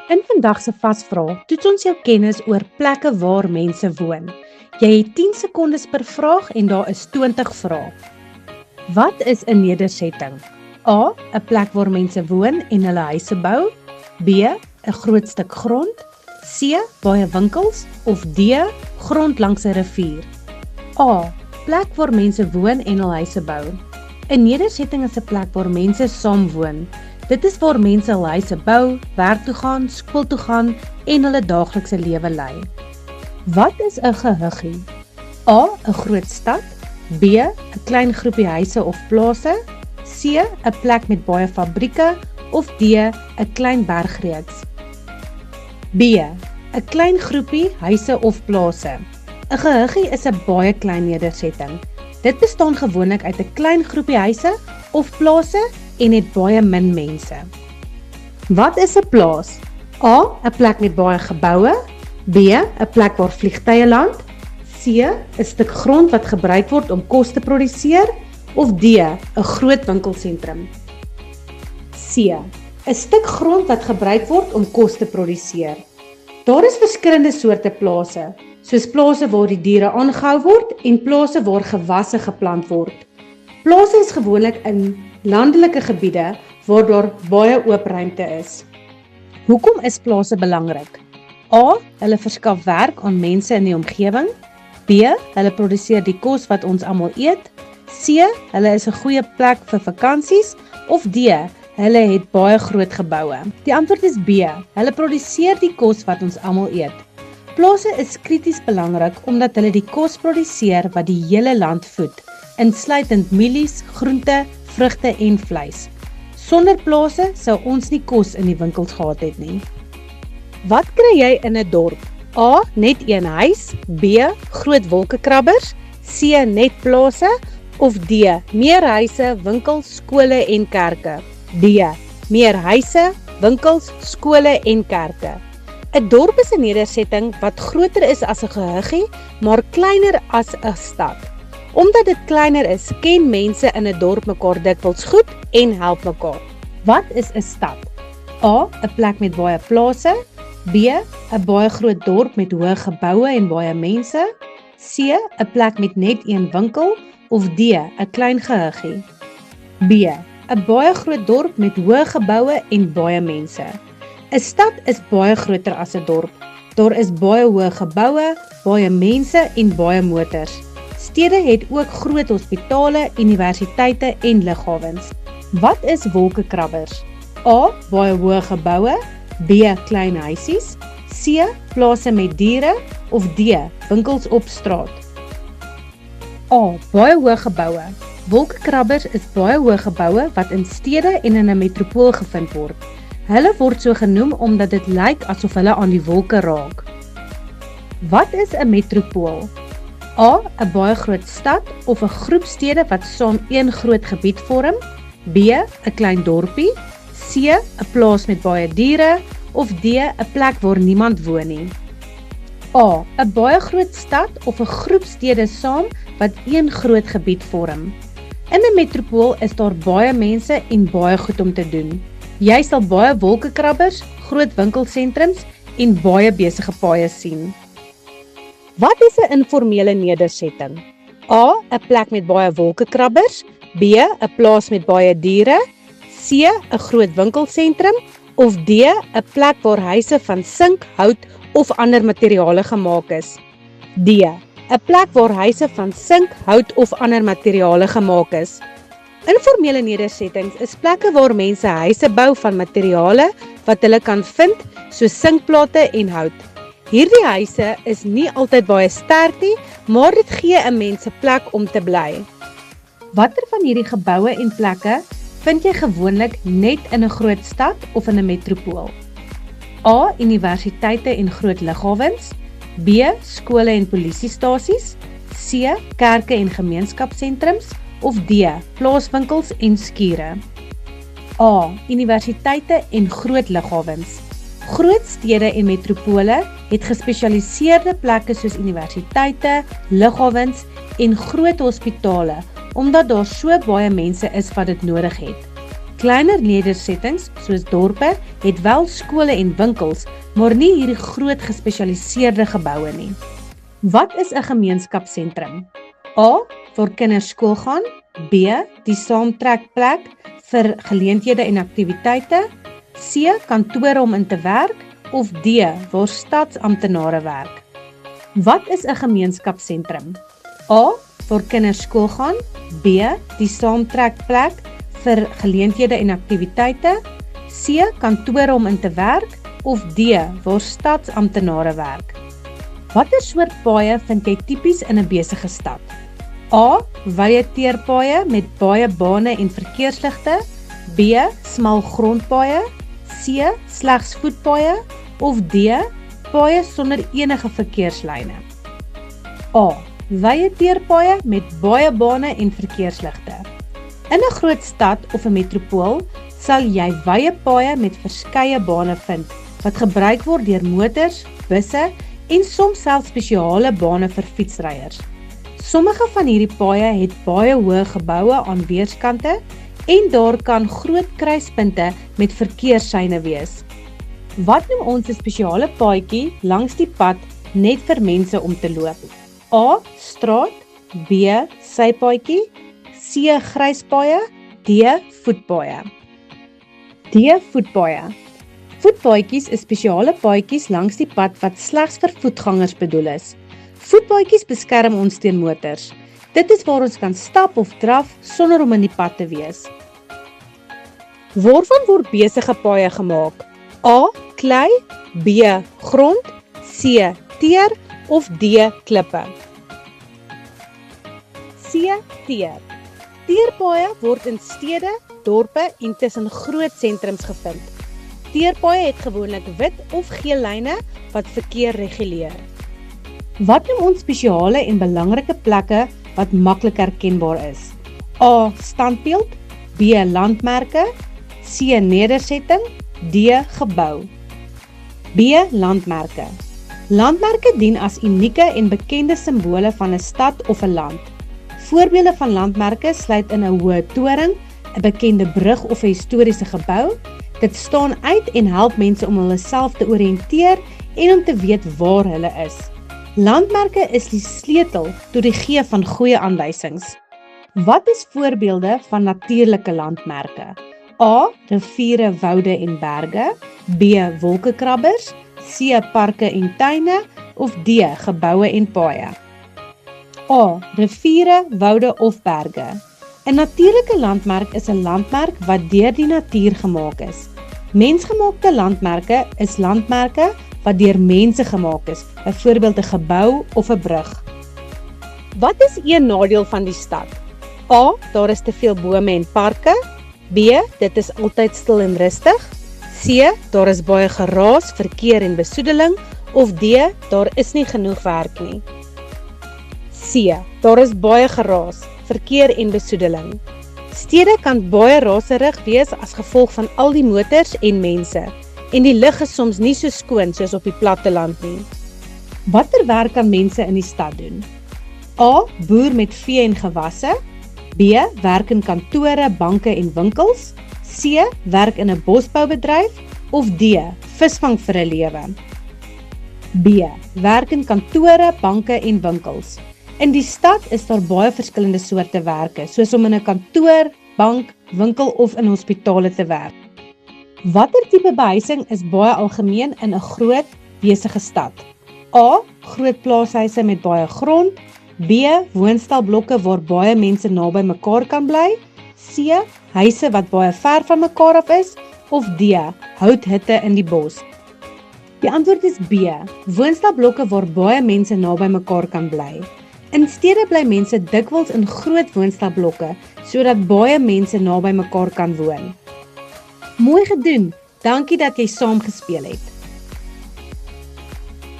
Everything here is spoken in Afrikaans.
In vandag se vasvraag toets ons jou kennis oor plekke waar mense woon. Jy het 10 sekondes per vraag en daar is 20 vrae. Wat is 'n nedersetting? A. 'n plek waar mense woon en hulle huise bou. B. 'n groot stuk grond. C. baie winkels. Of D. grond langs 'n rivier. A. Plek waar mense woon en hul huise bou. 'n nedersetting is 'n plek waar mense saam woon. Dit is waar mense hul huise bou, werk toe gaan, skool toe gaan en hulle daaglikse lewe lei. Wat is 'n gehuggie? A. 'n groot stad. B. 'n klein groepie huise of plase. C. 'n plek met baie fabrieke. Of D. 'n klein bergreeks. B. 'n klein groepie huise of plase. 'n gehuggie is 'n baie klein nedersetting. Dit bestaan gewoonlik uit 'n klein groepie huise of plase en het baie min mense. Wat is 'n plaas? A. 'n plek met baie geboue. B. 'n plek waar vliegtye land. C. 'n stuk grond wat gebruik word om kos te produseer. Of D. 'n groot winkelsentrum. C. 'n stuk grond wat gebruik word om kos te produseer. Daar is verskillende soorte plase, soos plase waar die diere aangehou word en plase waar gewasse geplant word. Plase is gewoonlik in landelike gebiede waar daar baie oop ruimte is. Hoekom is plase belangrik? A. Hulle verskaf werk aan mense in die omgewing. B. Hulle produseer die kos wat ons almal eet. C. Hulle is 'n goeie plek vir vakansies. Of D. Hulle het baie groot geboue. Die antwoord is B. Hulle produseer die kos wat ons almal eet. Plase is krities belangrik omdat hulle die kos produseer wat die hele land voed, insluitend mielies, groente, vrugte en vleis. Sonder plase sou ons nie kos in die winkels gehad het nie. Wat kry jy in 'n dorp? A. Net een huis. B. Groot wolkekrabbers. C. Net plase. Of D. Meer huise, winkels, skole en kerke. D. Meer huise, winkels, skole en kerke. 'n dorp is 'n nedersetting wat groter is as 'n gehuggie, maar kleiner as 'n stad. Omdat dit kleiner is, ken mense in 'n dorp mekaar dikwels goed en help mekaar. Wat is 'n stad? A. 'n plek met baie plase. B. 'n baie groot dorp met hoë geboue en baie mense. C. 'n plek met net een winkel. Of D. 'n klein gehuggie. B. 'n baie groot dorp met hoë geboue en baie mense. 'n stad is baie groter as 'n dorp. Daar is baie hoë geboue, baie mense en baie motors. Stede het ook groot hospitale, universiteite en lughawens. Wat is wolkekrabbers? A. Baie hoë geboue. B. Klein huisies. C. Plase met diere. Of D. Winkels op straat. A. Baie hoë geboue. Wolkekrabbers is baie hoë geboue wat in stede en in 'n metropool gevind word. Hulle word so genoem omdat dit lyk asof hulle aan die wolke raak. Wat is 'n metropool? A. 'n baie groot stad of 'n groep stede wat saam een groot gebied vorm. B. 'n klein dorpie. C. 'n plaas met baie diere. Of D. 'n plek waar niemand woon nie. A. 'n baie groot stad of 'n groep stede saam wat een groot gebied vorm. In 'n metropool is daar baie mense en baie goed om te doen. Jy sal baie wolkekrabbers, groot winkelsentrums en baie besige paaie sien. Wat is 'n informele nedersetting? A. 'n plek met baie wolkekrabbers. B. 'n plaas met baie diere. C. 'n groot winkelsentrum. Of D. 'n plek waar huise van sink, hout of ander materiale gemaak is. D. 'n plek waar huise van sink, hout of ander materiale gemaak is. Informele nedersettings is plekke waar mense huise bou van materiale wat hulle kan vind, soos sinkplate en hout. Hierdie huise is nie altyd baie sterk nie, maar dit gee 'n mens 'n plek om te bly. Watter van hierdie geboue en plekke vind jy gewoonlik net in 'n groot stad of in 'n metropool? A. Universiteite en groot lughawens. B. Skole en polisiestasies. C. Kerke en gemeenskapsentrums. Of D. Plaaswinkels en skure. A. Universiteite en groot lughawens. Groot stede en metropole het gespesialiseerde plekke soos universiteite, lughawens en groot hospitale, omdat daar so baie mense is wat dit nodig het. Kleiner nedersettings, soos dorpe, het wel skole en winkels, maar nie hierdie groot gespesialiseerde geboue nie. Wat is 'n gemeenskapsentrum? A. Waar kinders skool gaan. B. Die saamtrekplek vir geleenthede en aktiwiteite. C. Kantore om in te werk. Of D. Waar stadsamptenare werk. Wat is 'n gemeenskapsentrum? A. Waar kinders skool gaan. B. Die saamtrekplek vir geleenthede en aktiwiteite. C. Kantore om in te werk. Of D. Waar stadsamptenare werk. Watter soort paaie vind jy tipies in 'n besige stad? A. Wye teerpaaie met baie bane en verkeersligte. B. Smal grondpaaie. C. Slegs voetpaaie. Of D. Paaie sonder enige verkeerslyne. A. Wye teerpaaie met baie bane en verkeersligte. In 'n groot stad of 'n metropool sal jy wye paaie met verskeie bane vind, wat gebruik word deur motors, busse en soms selfs spesiale bane vir fietsryers. Sommige van hierdie paaie het baie hoë geboue aan weerskante en daar kan groot kruispunte met verkeerssyne wees. Wat noem ons 'n spesiale paadjie langs die pad net vir mense om te loop? A. Straat. B. Sypaadjie. C. Gryspaaie. D. Voetpaaie. D. Voetpaaie. Voetpaadjies is spesiale paadjies langs die pad wat slegs vir voetgangers bedoel is. Voetpaadjies beskerm ons teen motors. Dit is waar ons kan stap of draf sonder om in die pad te wees. Waarvan word besige paaie gemaak? A. Klei. B. Grond. C. Teer. Of D. Klippe. C. Teer. Teerpaaie word in stede, dorpe en tussen groot sentrums gevind. Teerpaaie het gewoonlik wit of geel lyne wat verkeer reguleer. Wat noem ons spesiale en belangrike plekke wat maklik herkenbaar is? A. Standbeeld. B. Landmerke. C. Nedersetting. D. Gebou. B. Landmerke. Landmerke dien as unieke en bekende simbole van 'n stad of 'n land. Voorbeelde van landmerke sluit in 'n hoë toring, 'n bekende brug of 'n historiese gebou. Dit staan uit en help mense om hulle self te oriënteer en om te weet waar hulle is. Landmerke is die sleutel tot die gee van goeie aanwysings. Wat is voorbeelde van natuurlike landmerke? A. Riviere, woude en berge. B. Wolkekrabbers. C. Parke en tuine. Of D. Geboue en paaie. A. Riviere, woude of berge. 'n Natuurlike landmerk is 'n landmerk wat deur die natuur gemaak is. Mensgemaakte landmerke is landmerke wat deur mense gemaak is, byvoorbeeld 'n gebou of 'n brug. Wat is een nadeel van die stad? A. Daar is te veel bome en parke. B. Dit is altyd stil en rustig. C. Daar is baie geraas, verkeer en besoedeling. Of D. Daar is nie genoeg werk nie. C. Daar is baie geraas, verkeer en besoedeling. Stede kan baie raserig wees as gevolg van al die motors en mense, en die lug is soms nie so skoon soos op die platteland nie. Watter werk kan mense in die stad doen? A. Boer met vee en gewasse. B. Werk in kantore, banke en winkels. C. Werk in 'n bosboubedryf. Of D. Visvang vir 'n lewe. B. Werk in kantore, banke en winkels. In die stad is daar baie verskillende soorte werke, soos om in 'n kantoor, bank, winkel of in hospitale te werk. Watter tipe behuising is baie algemeen in 'n groot, besige stad? A. Groot plaashuise met baie grond. B. Woonstelblokke waar baie mense naby mekaar kan bly. C. Huise wat baie ver van mekaar af is. Of D. Houthutte in die bos. Die antwoord is B. Woonstelblokke waar baie mense naby mekaar kan bly. In stede bly mense dikwels in groot woonstelblokke, sodat baie mense naby mekaar kan woon. Mooi gedoen, dankie dat jy saam gespeel het.